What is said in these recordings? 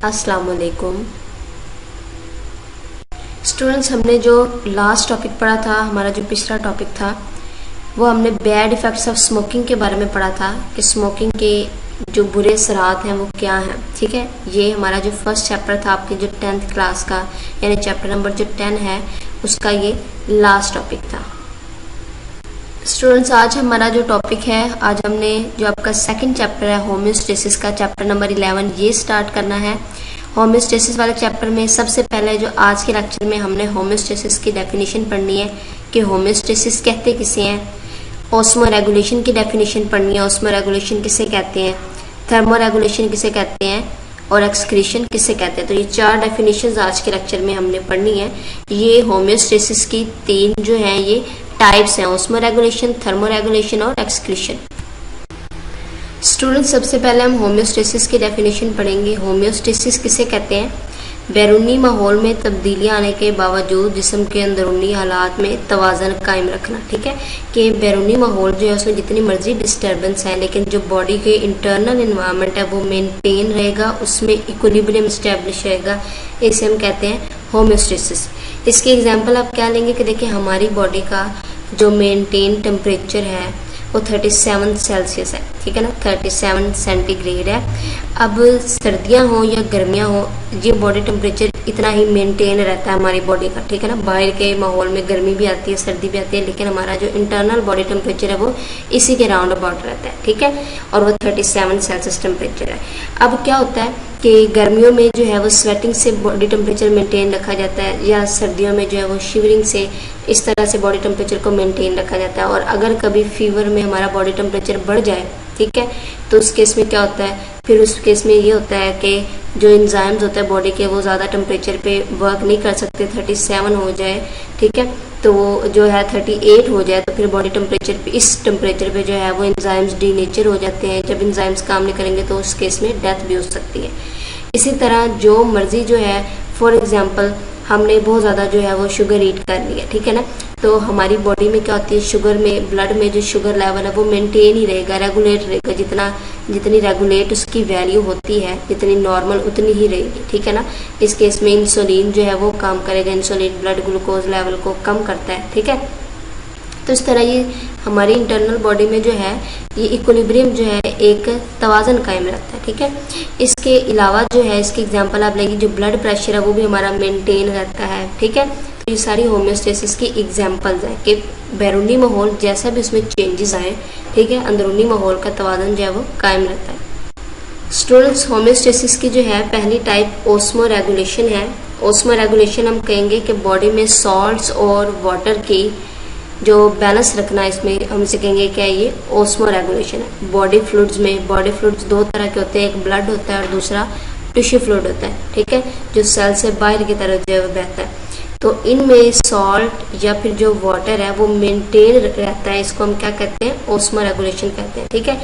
अस्सलाम वालेकुम स्टूडेंट्स। हमने जो लास्ट टॉपिक पढ़ा था, हमारा जो पिछला टॉपिक था, वो हमने बैड इफ़ेक्ट्स ऑफ स्मोकिंग के बारे में पढ़ा था कि स्मोकिंग के जो बुरे असरात हैं वो क्या हैं। ठीक है, ये हमारा जो फर्स्ट चैप्टर था आपके जो 10th क्लास का, यानी चैप्टर नंबर जो 10 है उसका ये लास्ट टॉपिक था। स्टूडेंट्स, आज हमारा जो टॉपिक है, आज हमने जो आपका सेकंड चैप्टर है होम्योस्टेसिस का, चैप्टर नंबर 11 ये स्टार्ट करना है। होम्योस्टेसिस वाले चैप्टर में सबसे पहले जो आज के लेक्चर में हमने होम्योस्टेसिस की डेफिनेशन पढ़नी है कि होम्योस्टेसिस कहते किसे हैं, ऑस्मो रेगुलेशन की डेफिनेशन पढ़नी है, ऑस्मो रेगुलेशन किसे कहते हैं, थर्मो रेगुलेशन किसे कहते हैं और एक्सक्रीशन किसे कहते हैं। तो ये चार डेफिनेशंस आज के लेक्चर में हमने पढ़नी है। ये होम्योस्टेसिस की तीन जो हैं ये टाइप्स हैं, ऑस्मो रेगुलेशन, थर्मो रेगुलेशन और एक्सक्रीशन। स्टूडेंट्स, सबसे पहले हम होम्योस्टेसिस की डेफिनेशन पढ़ेंगे। होम्योस्टेसिस किसे कहते हैं? बैरूनी माहौल में तब्दीलियां आने के बावजूद जिस्म के अंदरूनी हालात में तवाज़न कायम रखना। ठीक है, कि बैरूनी माहौल जो है उसमें जितनी मर्जी डिस्टर्बेंस है, लेकिन जो बॉडी के इंटरनल इन्वायरमेंट है वो मेंटेन रहेगा, उसमें इक्विलिब्रियम स्टैब्लिश रहेगा। इसे हम कहते हैं होम्योस्टेसिस। इसकी एग्जांपल आप क्या लेंगे कि देखिए हमारी बॉडी का जो मेंटेन टेम्परेचर है वो 37 सेल्सियस है। ठीक है ना, 37 सेंटीग्रेड है। अब सर्दियां हो या गर्मियां हो, ये बॉडी टेम्परेचर इतना ही मेंटेन रहता है हमारी बॉडी का। ठीक है ना, बाहर के माहौल में गर्मी भी आती है, सर्दी भी आती है, लेकिन हमारा जो इंटरनल बॉडी टेम्परेचर है वो इसी के राउंड अबाउट रहता है। ठीक है, और वो 37 सेल्सियस टेम्परेचर है। अब क्या होता है कि गर्मियों में जो है वो स्वेटिंग से बॉडी टेम्परेचर मेंटेन रखा जाता है, या सर्दियों में जो है वो शिवरिंग से, इस तरह से बॉडी टेम्परेचर को मेंटेन रखा जाता है। और अगर कभी फीवर में हमारा बॉडी टेम्परेचर बढ़ जाए, ठीक है, तो उस केस में क्या होता है, फिर उस केस में ये होता है कि जो एंजाइम्स होते हैं बॉडी के वो ज़्यादा टेम्परेचर पे वर्क नहीं कर सकते। 37 हो जाए, ठीक है, तो वो जो है 38 हो जाए, तो फिर बॉडी टेम्परेचर पे, इस टेम्परेचर पे जो है वो एंजाइम्स डीनेचर हो जाते हैं। जब एंजाइम्स काम नहीं करेंगे तो उस केस में डेथ भी हो सकती है। इसी तरह जो मर्जी जो है, फॉर एग्जांपल हमने बहुत ज़्यादा जो है वो शुगर ईट कर लिया, ठीक है ना, तो हमारी बॉडी में क्या होती है, शुगर में, ब्लड में जो शुगर लेवल है वो मेंटेन ही रहेगा, रेगुलेट रहेगा। जितनी रेगुलेट उसकी वैल्यू होती है, जितनी नॉर्मल उतनी ही रहेगी। ठीक है ना, इस केस में इंसुलिन जो है वो काम करेगा, इंसुलिन ब्लड ग्लूकोज लेवल को कम करता है। ठीक है, तो इस तरह ये हमारी इंटरनल बॉडी में जो है ये इक्विलिब्रियम जो है एक तवाज़न कायम रहता है। ठीक है, इसके अलावा जो है, इसकी एग्जांपल आप लेंगे, जो ब्लड प्रेशर है वो भी हमारा मेंटेन रहता है। ठीक है, तो ये सारी होम्योस्टेसिस की एग्जांपल्स हैं कि बैरूनी माहौल जैसा भी उसमें चेंजेस आए, ठीक है, अंदरूनी माहौल का तवाज़न जो है वो कायम रहता है। स्टूडेंट्स, होम्योस्टेसिस की जो है पहली टाइप ऑस्मो रेगुलेशन है। ऑस्मो रेगुलेशन हम कहेंगे कि बॉडी में सॉल्ट्स और वाटर की जो बैलेंस रखना है, इसमें हम इसे कहेंगे क्या, ये ऑस्मो रेगुलेशन है। बॉडी फ्लूइड्स में, बॉडी फ्लूइड्स दो तरह के होते हैं, एक ब्लड होता है और दूसरा टिश्यू फ्लूइड होता है। ठीक है, जो सेल से बाहर की तरफ जो है वो बहता है। तो इनमें सॉल्ट या फिर जो वाटर है वो मेंटेन रहता है, इसको हम क्या कहते हैं, ऑस्मो रेगुलेशन कहते हैं। ठीक है,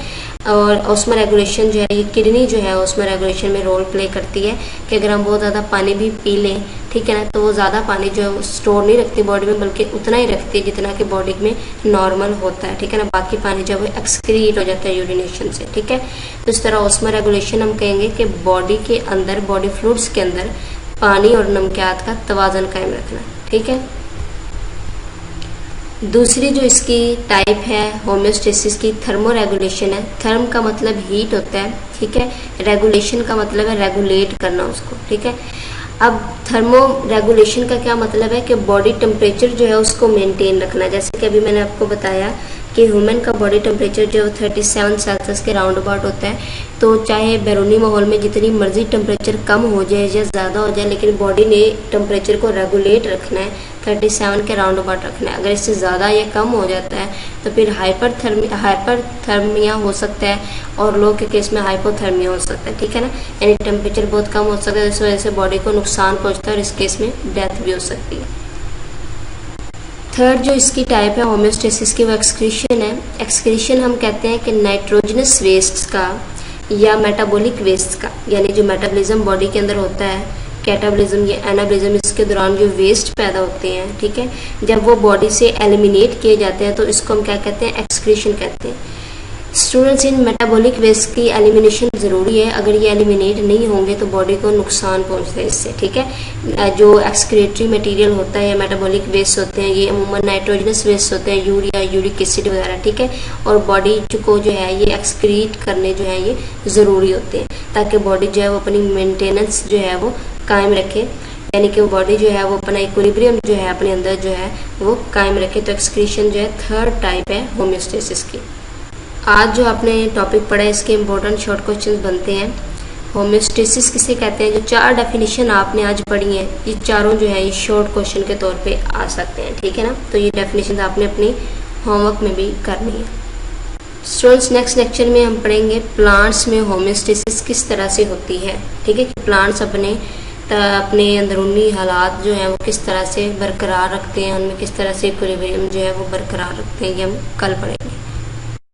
और ऑस्मो रेगुलेशन जो है ये किडनी जो है ऑस्मो रेगुलेशन में रोल प्ले करती है कि अगर हम बहुत ज़्यादा पानी भी पी लें, ठीक है ना, तो वो ज़्यादा पानी जो है वो स्टोर नहीं रखती बॉडी में, बल्कि उतना ही रखती है जितना कि बॉडी में नॉर्मल होता है। ठीक है ना, बाकी पानी जो है वो एक्सक्रीट हो जाता है यूरिनेशन से। ठीक है, तो इस तरह ऑस्मो रेगुलेशन हम कहेंगे कि बॉडी के अंदर, बॉडी फ्लूइड्स के अंदर पानी और नमकियात का तवाज़न कायम रखना। ठीक है, दूसरी जो इसकी टाइप है होम्योस्टेसिस की, थर्मो रेगुलेशन है। थर्म का मतलब हीट होता है, ठीक है, रेगुलेशन का मतलब है रेगुलेट करना उसको। ठीक है, अब थर्मो रेगुलेशन का क्या मतलब है कि बॉडी टेम्परेचर जो है उसको मेंटेन रखना। जैसे कि अभी मैंने आपको बताया कि ह्यूमन का बॉडी टेम्परेचर जो 37 सेल्सियस के राउंड अबाउट होता है, तो चाहे बैरूनी माहौल में जितनी मर्जी टेम्परेचर कम हो जाए या ज़्यादा हो जाए, लेकिन बॉडी ने टेम्परेचर को रेगुलेट रखना है, 37 के राउंड अबाउट रखना है। अगर इससे ज़्यादा या कम हो जाता है तो फिर हाइपरथर्मिया हो सकता है, और लोग के केस में हाइपोथर्मिया हो सकता है। ठीक है ना, यानी टेम्परेचर बहुत कम हो सकता है, इस वजह से बॉडी को नुकसान पहुँचता है और इस केस में डेथ भी हो सकती है। थर्ड जो इसकी टाइप है होम्योस्टेसिस की वो एक्सक्रीशन है। एक्सक्रीशन हम कहते हैं कि नाइट्रोजनस वेस्ट का या मेटाबॉलिक वेस्ट का, यानी जो मेटाबॉलिज्म बॉडी के अंदर होता है, कैटाबॉलिज्म या एनाबॉलिज्म, इसके दौरान जो वेस्ट पैदा होते हैं, ठीक है, जब वो बॉडी से एलिमिनेट किए जाते हैं तो इसको हम क्या कहते हैं, एक्सक्रीशन कहते हैं। स्टूडेंट्स, इन मेटाबॉलिक वेस्ट की एलिमिनेशन ज़रूरी है। अगर ये एलिमिनेट नहीं होंगे तो बॉडी को नुकसान पहुंचता है इससे, ठीक है। जो एक्सक्रीटरी मटेरियल होता है, मेटाबॉलिक वेस्ट होते हैं, ये अमूमन नाइट्रोजनस वेस्ट होते हैं, यूरिया, यूरिक एसिड वगैरह, ठीक है। और बॉडी को जो है ये एक्सक्रीट करने जो है ये ज़रूरी होते हैं, ताकि बॉडी जो है वो अपनी मेंटेनेंस जो है वो कायम रखे, यानी कि वो बॉडी जो है वो अपना इक्विलिब्रियम जो है अपने अंदर जो है वो कायम रखे। तो एक्सक्रीशन जो है थर्ड टाइप है होम्योस्टेसिस की। आज जो आपने टॉपिक पढ़ा है इसके इम्पोर्टेंट शॉर्ट क्वेश्चंस बनते हैं। होम्योस्टेसिस किसे कहते हैं? जो 4 डेफिनेशन आपने आज पढ़ी हैं, ये चारों जो है ये शॉर्ट क्वेश्चन के तौर पे आ सकते हैं, ठीक है ना। तो ये डेफिनेशन आपने अपनी होमवर्क में भी करनी है। स्टूडेंट्स, नेक्स्ट लेक्चर में हम पढ़ेंगे प्लांट्स में होम्योस्टेसिस किस तरह से होती है, ठीक है। कि प्लांट्स अपने अंदरूनी हालात जो हैं वो किस तरह से बरकरार रखते हैं, उनमें किस तरह से इक्विलिब्रियम जो है वो बरकरार रखते हैं, ये हम कल पढ़ेंगे।